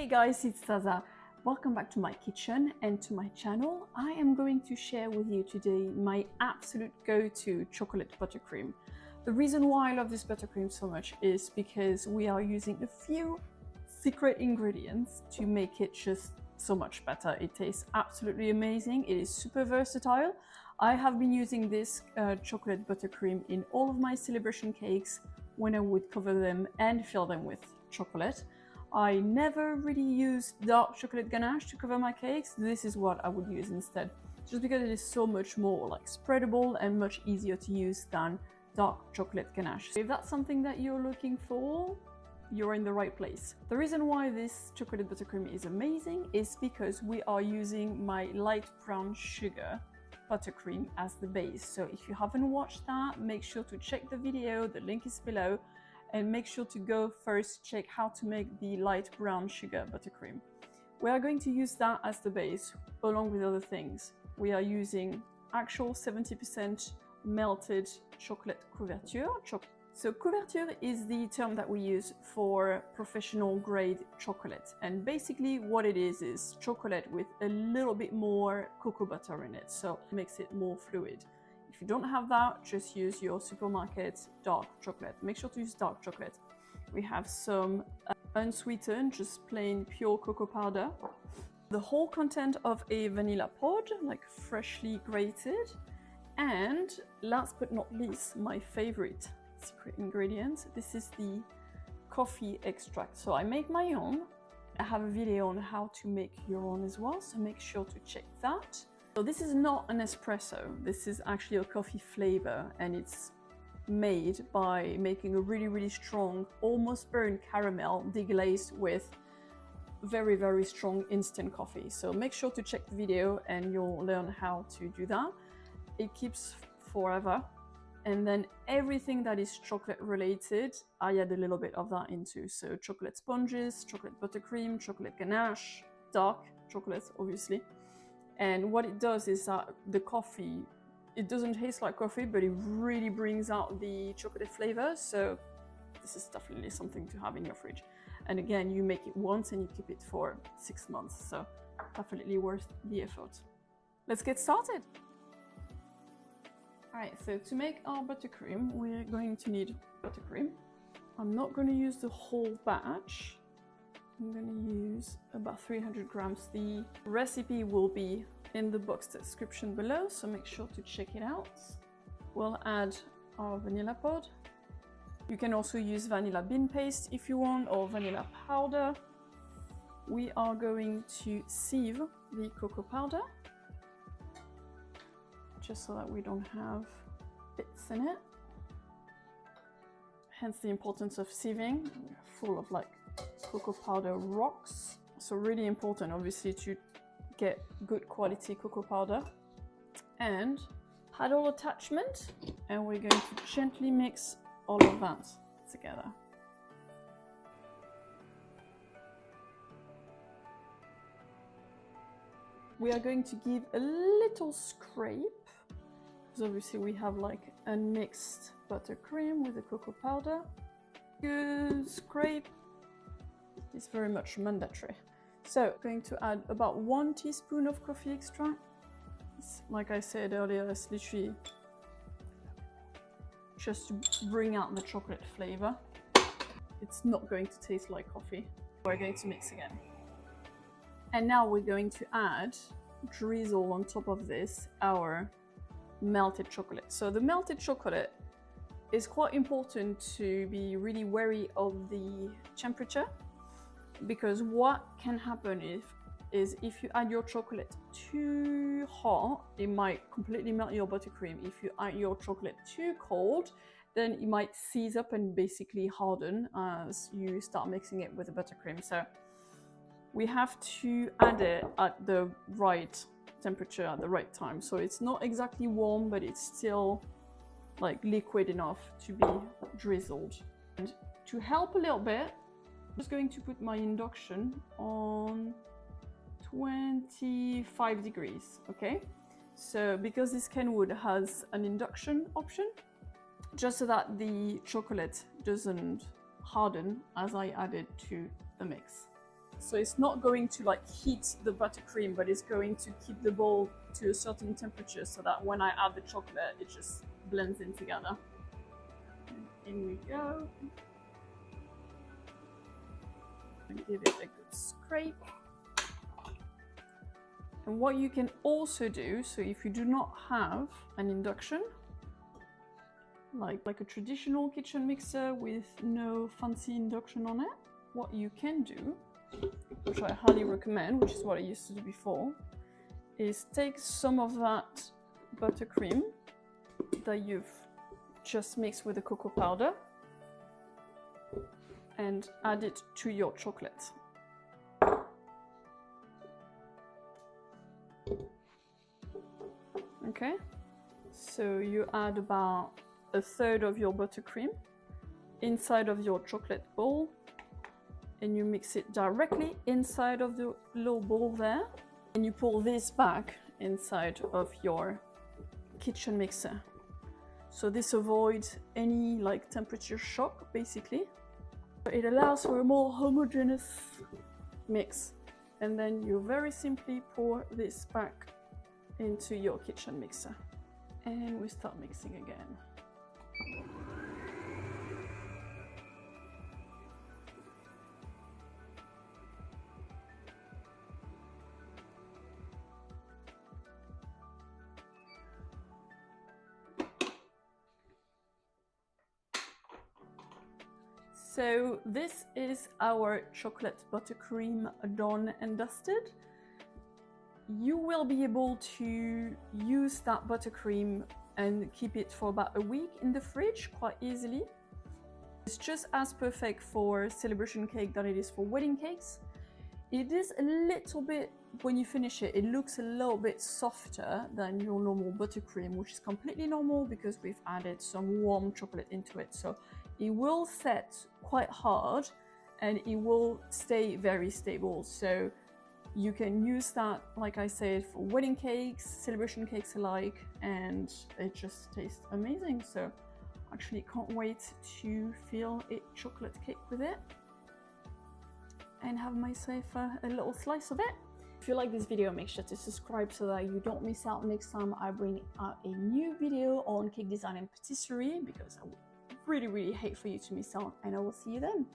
guys, it's Zaza. Welcome back to my kitchen and to my channel. I am going to share with you today my absolute go-to chocolate buttercream. The reason why I love this buttercream so much is because we are using a few secret ingredients to make it just so much better. It tastes absolutely amazing. It is super versatile. I have been using this chocolate buttercream in all of my celebration cakes when I would cover them and fill them with chocolate. I never really used dark chocolate ganache to cover my cakes. This is what I would use instead, just because it is so much more like spreadable and much easier to use than dark chocolate ganache. If that's something that you're looking for, you're in the right place. The reason why this chocolate buttercream is amazing is because we are using my light brown sugar buttercream as the base. So if you haven't watched that, make sure to check the video, the link is below. And make sure to go first check how to make the light brown sugar buttercream. We are going to use that as the base along with other things. We are using actual 70% melted chocolate couverture. So couverture is the term that we use for professional grade chocolate, and basically what it is chocolate with a little bit more cocoa butter in it, so it makes it more fluid. If you don't have that, just use your supermarket dark chocolate. Make sure to use dark chocolate. We have some unsweetened, just plain pure cocoa powder. The whole content of a vanilla pod, like freshly grated. And last but not least, my favorite secret ingredient. This is the coffee extract. So I make my own. I have a video on how to make your own as well, so make sure to check that. So this is not an espresso, this is actually a coffee flavor, and it's made by making a really strong, almost burnt caramel deglazed with very strong instant coffee. So make sure to check the video and you'll learn how to do that. It keeps forever. And then everything that is chocolate related, I add a little bit of that into. So chocolate sponges, chocolate buttercream, chocolate ganache, dark chocolate obviously. And what it does is that the coffee, it doesn't taste like coffee, but it really brings out the chocolate flavor. So this is definitely something to have in your fridge. And again, you make it once and you keep it for 6 months. So definitely worth the effort. Let's get started. All right, so to make our buttercream, we're going to need buttercream. I'm not going to use the whole batch. I'm going to use about 300 grams. The recipe will be in the box description below, so make sure to check it out. We'll add our vanilla pod. You can also use vanilla bean paste if you want, or vanilla powder. We are going to sieve the cocoa powder, just so that we don't have bits in it. Hence the importance of sieving. We're full of like cocoa powder rocks, so really important obviously to get good quality cocoa powder. And paddle attachment, and we're going to gently mix all of that together. We are going to give a little scrape, because obviously we have like unmixed buttercream with the cocoa powder. Good scrape is very much mandatory. So going to add about 1 teaspoon of coffee extract. Like I said earlier, it's literally just to bring out the chocolate flavor. It's not going to taste like coffee. We're going to mix again. And now we're going to add, drizzle on top of this, our melted chocolate. So the melted chocolate is quite important to be really wary of the temperature, because what can happen is if you add your chocolate too hot, it might completely melt your buttercream. If you add your chocolate too cold, then it might seize up and basically harden as you start mixing it with the buttercream. So we have to add it at the right temperature at the right time. So it's not exactly warm, but it's still like liquid enough to be drizzled. And to help a little bit, I'm just going to put my induction on 25 degrees, okay? So because this Kenwood has an induction option, just so that the chocolate doesn't harden as I add it to the mix. So it's not going to like heat the buttercream, but it's going to keep the bowl to a certain temperature so that when I add the chocolate, it just blends in together. And in we go. And give it a good scrape. And what you can also do, so if you do not have an induction, like a traditional kitchen mixer with no fancy induction on it, what you can do, which I highly recommend, which is what I used to do before, is take some of that buttercream that you've just mixed with the cocoa powder and add it to your chocolate. Okay, so you add about 1/3 of your buttercream inside of your chocolate bowl, and you mix it directly inside of the little bowl there, and you pull this back inside of your kitchen mixer. So this avoids any like temperature shock, basically. It allows for a more homogeneous mix, and then you very simply pour this back into your kitchen mixer, and we start mixing again. So this is our chocolate buttercream done and dusted. You will be able to use that buttercream and keep it for about a week in the fridge quite easily. It's just as perfect for celebration cake than it is for wedding cakes. It is a little bit, when you finish it, it looks a little bit softer than your normal buttercream, which is completely normal because we've added some warm chocolate into it. So it will set quite hard and it will stay very stable. So you can use that, like I said, for wedding cakes, celebration cakes alike, and it just tastes amazing. So actually can't wait to fill a chocolate cake with it and have myself a little slice of it. If you like this video, make sure to subscribe so that you don't miss out next time I bring out a new video on cake design and patisserie, because I would really hate for you to miss out, and I will see you then.